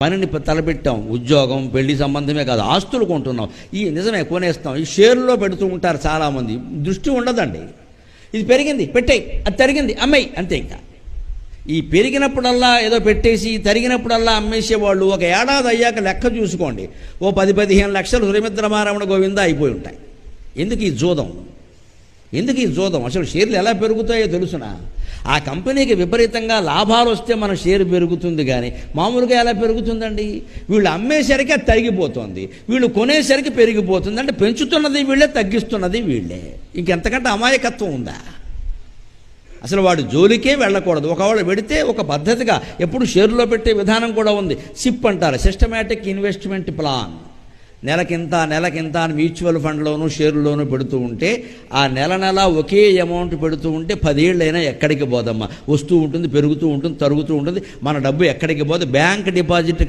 పనిని తలపెట్టాం, ఉద్యోగం పెళ్లి సంబంధమే కాదు, ఆస్తులు కొంటున్నాం, ఈ నిజమే కొనేస్తాం, ఈ షేర్లో పెడుతూ ఉంటారు చాలామంది. దృష్టి ఉండదండి. ఇది పెరిగింది పెట్టేయి, అది తరిగింది అమ్మేయి, అంతే. ఇంకా ఈ పెరిగినప్పుడల్లా ఏదో పెట్టేసి తరిగినప్పుడల్లా అమ్మేసేవాళ్ళు ఒక ఏడాది అయ్యాక లెక్క చూసుకోండి, ఓ 10-15 లక్షలు సురమిద్రమారమణ గోవింద అయిపోయి ఉంటాయి. ఎందుకు ఈ జోదం? అసలు షేర్లు ఎలా పెరుగుతాయో తెలుసునా? ఆ కంపెనీకి విపరీతంగా లాభాలు వస్తే మన షేరు పెరుగుతుంది, కానీ మామూలుగా ఎలా పెరుగుతుందండి? వీళ్ళు అమ్మేసరికి అది తరిగిపోతుంది, వీళ్ళు కొనేసరికి పెరిగిపోతుంది. అంటే పెంచుతున్నది వీళ్ళే, తగ్గిస్తున్నది వీళ్ళే. ఇంకెంతకంటే అమాయకత్వం ఉందా? అసలు వాడు జోలికే వెళ్ళకూడదు. ఒకవేళ పెడితే ఒక పద్ధతిగా ఎప్పుడు షేర్లో పెట్టే విధానం కూడా ఉంది. సిప్ అంటారు, సిస్టమేటిక్ ఇన్వెస్ట్మెంట్ ప్లాన్. నెలకింత అని మ్యూచువల్ ఫండ్లోనూ షేర్లోనూ పెడుతూ ఉంటే ఆ నెల ఒకే అమౌంట్ పెడుతూ ఉంటే 10 ఏళ్ళైనా ఎక్కడికి పోదమ్మా, వస్తూ ఉంటుంది, పెరుగుతూ ఉంటుంది, తరుగుతూ ఉంటుంది. మన డబ్బు ఎక్కడికి పోదు. Bank deposit